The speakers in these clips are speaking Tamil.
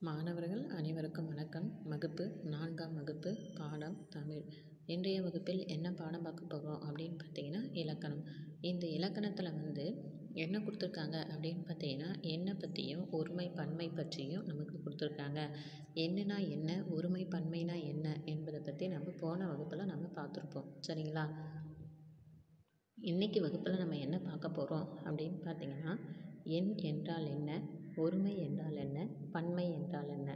மாணவர்கள் அனைவருக்கும் வணக்கம். வகுப்பு 4ஆம் வகுப்பு பாடம் தமிழ். இன்றைய வகுப்பில் என்ன பாடம் பார்க்க போகிறோம் அப்படின்னு பார்த்தீங்கன்னா இலக்கணம். இந்த இலக்கணத்தில் என்ன கொடுத்துருக்காங்க அப்படின்னு பார்த்தீங்கன்னா என்னை பற்றியும் ஒருமை பன்மை பற்றியும் நமக்கு கொடுத்துருக்காங்க. என்னன்னா என்ன, ஒருமை பன்மைனா என்ன என்பதை பற்றி நம்ம போன வகுப்பில் நம்ம பார்த்துருப்போம். சரிங்களா? இன்றைக்கி வகுப்பில் நம்ம என்ன பார்க்க போகிறோம் அப்படின்னு பார்த்தீங்கன்னா எண் என்றால் என்ன, ஒருமை என்றால் என்ன, பன்மை என்றால் என்ன,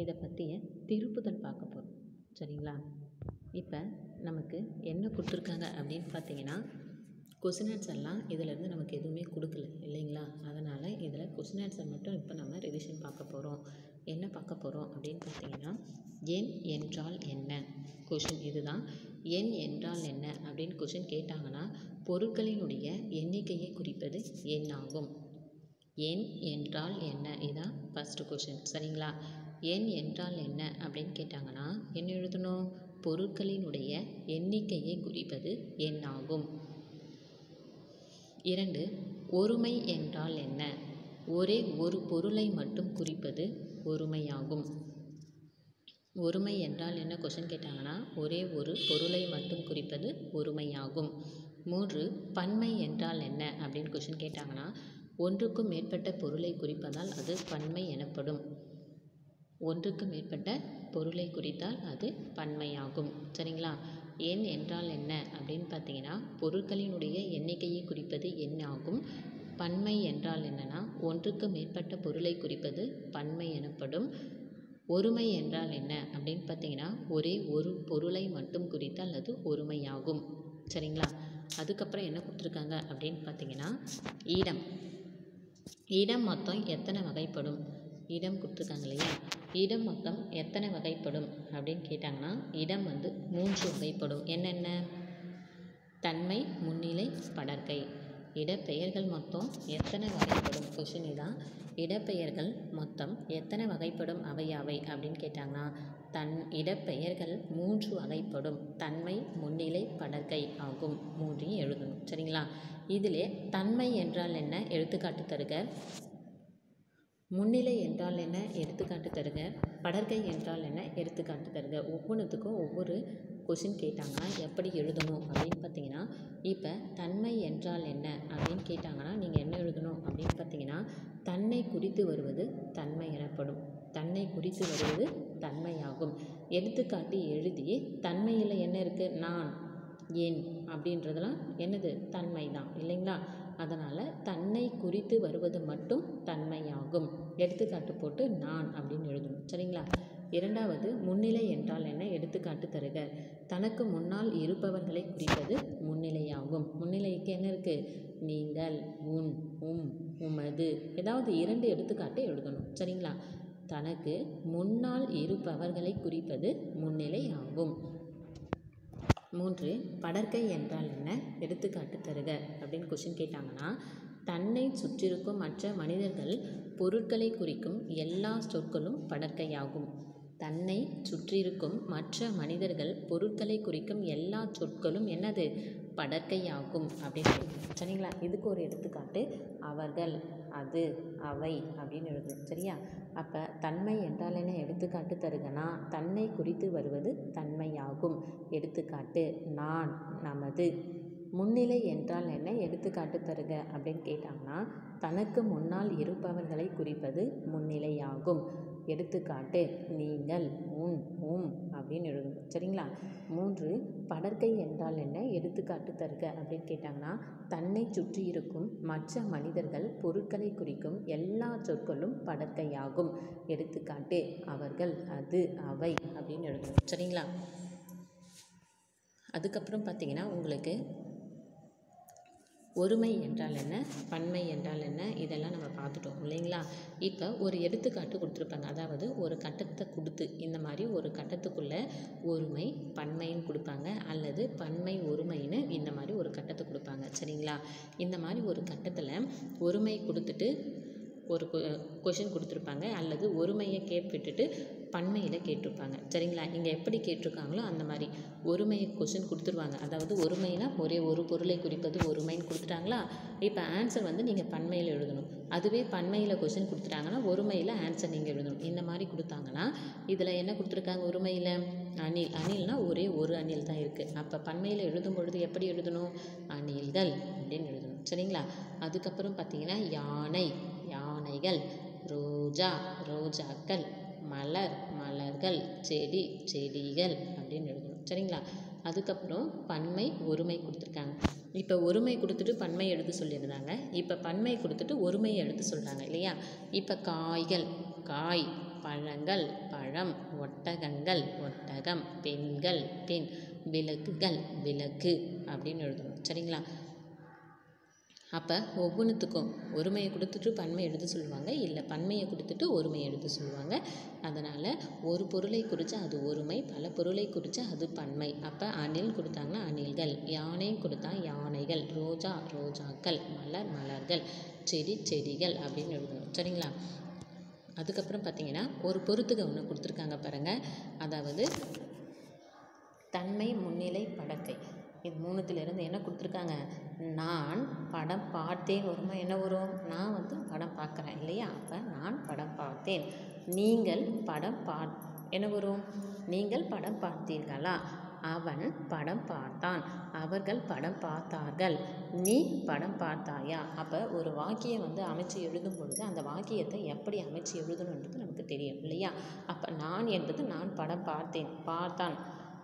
இதை பற்றிய திருப்புதல் பார்க்க போகிறோம். சரிங்களா? இப்போ நமக்கு என்ன கொடுத்துருக்காங்க அப்படின்னு பார்த்தீங்கன்னா கொஸ்டின் ஆன்சர் எல்லாம் இதிலேருந்து நமக்கு எதுவுமே கொடுக்கல இல்லைங்களா? அதனால் இதில் கொஸ்டின் ஆன்சர் மட்டும் இப்போ நம்ம ரிவிஷன் பார்க்க போகிறோம். என்ன பார்க்க போகிறோம் அப்படின்னு பார்த்தீங்கன்னா எண் என்றால் என்ன கொஷின் இதுதான். எண் என்றால் என்ன அப்படின்னு கொஷின் கேட்டாங்கன்னா பொருட்களினுடைய எண்ணிக்கையை குறிப்பது எண் ஆகும். எண் என்றால் என்ன, இதுதான் ஃபஸ்ட்டு கொஷின். சரிங்களா? எண் என்றால் என்ன அப்படின்னு கேட்டாங்கன்னா என்ன எழுதணும்? பொருட்களினுடைய எண்ணிக்கையை குறிப்பது எண் ஆகும். 2. ஒருமை என்றால் என்ன? ஒரே ஒரு பொருளை மட்டும் குறிப்பது ஒருமையாகும். ஒருமை என்றால் என்ன கொஷின் கேட்டாங்கன்னா ஒரே ஒரு பொருளை மட்டும் குறிப்பது ஒருமையாகும். 3. பன்மை என்றால் என்ன அப்படின்னு கொஷின் கேட்டாங்கன்னா ஒன்றுக்கும் மேற்பட்ட பொருளை குறிப்பதால் அது பன்மை எனப்படும். ஒன்றுக்கு மேற்பட்ட பொருளை குறித்தால் அது பன்மையாகும். சரிங்களா? எண் என்றால் என்ன அப்படின்னு பார்த்தீங்கன்னா பொருட்களினுடைய எண்ணிக்கையை குறிப்பது எண் ஆகும். பன்மை என்றால் என்னன்னா ஒன்றுக்கு மேற்பட்ட பொருளை குறிப்பது பன்மை எனப்படும். ஒருமை என்றால் என்ன அப்படின்னு பார்த்தீங்கன்னா ஒரே ஒரு பொருளை மட்டும் குறித்தால் அது ஒருமையாகும். சரிங்களா? அதுக்கப்புறம் என்ன கொடுத்துருக்காங்க அப்படின்னு பார்த்தீங்கன்னா இடம். இடம் மொத்தம் எத்தனை வகைப்படும்? இடம் கொடுத்துருக்காங்க இல்லையா? இடம் மொத்தம் எத்தனை வகைப்படும் அப்படின்னு கேட்டாங்கன்னா இடம் 3 வகைப்படும். என்னென்ன? தன்மை, முன்னிலை, படர்க்கை. இடப்பெயர்கள் மொத்தம் எத்தனை வகைப்படும்? கொஷின் இதான். இடப்பெயர்கள் மொத்தம் எத்தனை வகைப்படும், அவை யாவை அப்படின்னு கேட்டாங்கன்னா இடப்பெயர்கள் 3 வகைப்படும். தன்மை, முன்னிலை, படர்க்கை ஆகும். 3 எழுதணும். சரிங்களா? இதிலே தன்மை என்றால் என்ன எடுத்துக்காட்டு தருக. முன்னிலை என்றால் என்ன எடுத்துக்காட்டு தருக. படர்க்கை என்றால் என்ன எடுத்துக்காட்டு தருக. ஒவ்வொன்றுத்துக்கும் ஒவ்வொரு கொஷின் கேட்டாங்கன்னா எப்படி எழுதணும் அப்படின்னு பார்த்தீங்கன்னா இப்போ தன்மை என்றால் என்ன அப்படின்னு கேட்டாங்கன்னா நீங்கள் என்ன எழுதணும் அப்படின்னு பார்த்தீங்கன்னா தன்னை குறித்து வருவது தன்மை எனப்படும். தன்னை குறித்து வருவது தன்மையாகும். எடுத்துக்காட்டு எழுதி தன்மையில் என்ன இருக்குது? நான், என் அப்படின்றதெல்லாம் என்னது? தன்மை தான் இல்லைங்களா? அதனால் தன்னை குறித்து வருவது மட்டும் தன்மையாகும். எடுத்துக்காட்டு போட்டு நான் அப்படின்னு எழுதணும். சரிங்களா? 2வது முன்னிலை என்றால் என்ன எடுத்துக்காட்டு தருக. தனக்கு முன்னால் இருப்பவர்களை குறிப்பது முன்னிலையாகும். முன்னிலைக்கு என்ன இருக்குது? நீங்கள், உன், உமது, ஏதாவது 2 எடுத்துக்காட்டு எழுதணும். சரிங்களா? தனக்கு முன்னால் இருப்பவர்களை குறிப்பது முன்னிலை ஆகும். 3. படர்க்கை என்றால் என்ன எடுத்துக்காட்டு தருக அப்படின்னு கொஷின் கேட்டாங்கன்னா தன்னை சுற்றிருக்கும் மற்ற மனிதர்கள் பொருட்களை குறிக்கும் எல்லா சொற்களும் படர்க்கையாகும். தன்னை சுற்றியிருக்கும் மற்ற மனிதர்கள் பொருட்களை குறிக்கும் எல்லா சொற்களும் என்னது? படர்க்கையாகும் அப்படின்னு. சரிங்களா? இதுக்கு ஒரு எடுத்துக்காட்டு அவர்கள், அது, அவை அப்படின்னு எழுதணும். சரியா? அப்போ தன்மை என்றால் என்ன எடுத்துக்காட்டு தருகனா தன்னை குறித்து வருவது தன்மையாகும். எடுத்துக்காட்டு நான், நமது. முன்னிலை என்றால் என்ன எடுத்துக்காட்டு தருக அப்படின்னு கேட்டாங்கன்னா தனக்கு முன்னால் இருப்பவர்களை குறிப்பது முன்னிலையாகும். எடுத்துக்காட்டு நீங்கள், உம் அப்படின்னு எழுதணும். சரிங்களா? 3. படர்க்கை என்றால் என்ன எடுத்துக்காட்டு தருக அப்படின்னு கேட்டாங்கன்னா தன்னை சுற்றி இருக்கும் மற்ற மனிதர்கள் பொருட்களை குறிக்கும் எல்லா சொற்களும் படர்க்கையாகும். எடுத்துக்காட்டு அவர்கள், அது, அவை அப்படின்னு எழுதணும். சரிங்களா? அதுக்கப்புறம் பார்த்தீங்கன்னா உங்களுக்கு ஒருமை என்றால் என்ன, பன்மை என்றால் என்ன, இதெல்லாம் நம்ம பார்த்துட்டோம் இல்லைங்களா? இப்போ ஒரு எடுத்துக்காட்டு கொடுத்துருப்பாங்க. அதாவது ஒரு கட்டத்தை கொடுத்து இந்த மாதிரி ஒரு கட்டத்துக்குள்ளே ஒருமை பன்மைன்னு கொடுப்பாங்க அல்லது பன்மை ஒருமைன்னு இந்த மாதிரி ஒரு கட்டத்தை கொடுப்பாங்க. சரிங்களா? இந்த மாதிரி ஒரு கட்டத்தில் ஒருமை கொடுத்துட்டு ஒரு கொஷின் கொடுத்துருப்பாங்க, அல்லது ஒருமையை விட்டுட்டு பன்மையில் கேட்டிருப்பாங்க. சரிங்களா? இங்கே எப்படி கேட்டிருக்காங்களோ அந்த மாதிரி ஒருமையை கொஷின் கொடுத்துருவாங்க. அதாவது ஒருமைனா ஒரே ஒரு பொருளை குறிப்பது ஒருமைன்னு கொடுத்துட்டாங்களா, இப்போ ஆன்சர் வந்து நீங்கள் பன்மையில் எழுதணும். அதுவே பன்மையில் கொஷின் கொடுத்துட்டாங்கன்னா ஒருமையில் ஆன்சர் நீங்கள் எழுதணும். இந்த மாதிரி கொடுத்தாங்கன்னா இதில் என்ன கொடுத்துருக்காங்க? ஒருமையில் அணில். அணில்னா ஒரே ஒரு அணில் தான் இருக்குது. அப்போ பன்மையில் எழுதும் பொழுது எப்படி எழுதணும்? அணில்கள் அப்படின்னு எழுதணும். சரிங்களா? அதுக்கப்புறம் பார்த்தீங்கன்னா யானை, யானைகள், ரோஜா, ரோஜாக்கள், மலர், மலர்கள், செடி, செடிகள் அப்படின்னு எழுதணும். சரிங்களா? அதுக்கப்புறம் பன்மை ஒருமை கொடுத்துருக்காங்க. இப்போ ஒருமை கொடுத்துட்டு பன்மை எழுத சொல்லியிருந்தாங்க, இப்போ பன்மை கொடுத்துட்டு ஒருமையை எழுத சொல்கிறாங்க இல்லையா? இப்போ காய்கள், காய், பழங்கள், பழம், ஒட்டகங்கள், ஒட்டகம், பெண்கள், பெண், விளக்குகள், விளக்கு அப்படின்னு எழுதணும். சரிங்களா? அப்போ ஒவ்வொன்றுத்துக்கும் ஒருமையை கொடுத்துட்டு பன்மை எழுத சொல்லுவாங்க, இல்லை பன்மையை கொடுத்துட்டு ஒருமையை எழுத சொல்லுவாங்க. அதனால் ஒரு பொருளை குறித்தா அது ஒருமை, பல பொருளை குறித்தா அது பன்மை. அப்போ அணில் கொடுத்தாங்கன்னா அணில்கள், யானை கொடுத்தா யானைகள், ரோஜா ரோஜாக்கள், மலர் மலர்கள், செடி செடிகள் அப்படின்னு எழுதணும். சரிங்களா? அதுக்கப்புறம் பார்த்தீங்கன்னா ஒரு பொறுத்துக ஒன்று கொடுத்துருக்காங்க பாருங்கள். அதாவது தன்மை, முன்னிலை, படர்க்கை. இது மூணுத்திலிருந்து என்ன கொடுத்துருக்காங்க? நான் படம் பார்த்தேன் வருமா? என்ன வரும்? நான் வந்து படம் பார்க்குறேன் இல்லையா? அப்போ நான் படம் பார்த்தேன். நீங்கள் படம் என்ன வரும்? நீங்கள் படம் பார்த்தீர்களா? அவன் படம் பார்த்தான். அவர்கள் படம் பார்த்தார்கள். நீ படம் பார்த்தாயா? அப்போ ஒரு வாக்கியம் வந்து அமைச்சு எழுதும் பொழுது அந்த வாக்கியத்தை எப்படி அமைச்சு எழுதணுன்றது நமக்கு தெரியும் இல்லையா? அப்போ நான் என்பது நான் படம் பார்த்தேன், பார்த்தான்,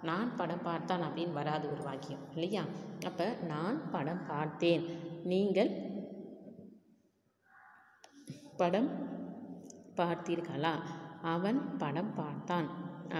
நான் படம் பார்த்தான் அப்படின்னு வராது ஒரு வாக்கியம் இல்லையா? அப்போ நான் படம் பார்த்தேன், நீங்கள் படம் பார்த்தீர்களா? அவன் படம் பார்த்தான்,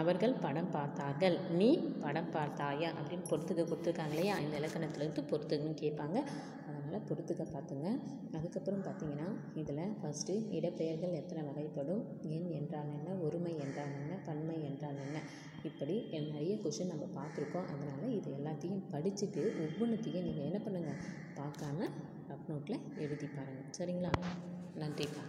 அவர்கள் படம் பார்த்தார்கள், நீ படம் பார்த்தாயா அப்படின்னு பொறுத்துக்க கொடுத்துருக்காங்க இல்லையா? இந்த இலக்கணத்துலேருந்து பொறுத்துக்கன்னு கேட்பாங்க. அதனால் பொறுத்துக்க பார்த்துங்க. அதுக்கப்புறம் பார்த்தீங்கன்னா இதில் ஃபஸ்ட்டு இடப்பெயர்கள் எத்தனை வகைப்படும், எண் என்றால் என்ன, ஒருமை என்றால் என்ன, பன்மை என்றால் என்ன, இப்படி நிறைய கொஷின் நம்ம பார்த்துருக்கோம். அதனால் இது எல்லாத்தையும் படிச்சுட்டு ஒவ்வொன்றுத்தையும் நீங்கள் என்ன பண்ணுங்கள், பார்க்காம ரஃப் நோட்டில் எழுதி பாருங்கள். சரிங்களா? நன்றிப்பா.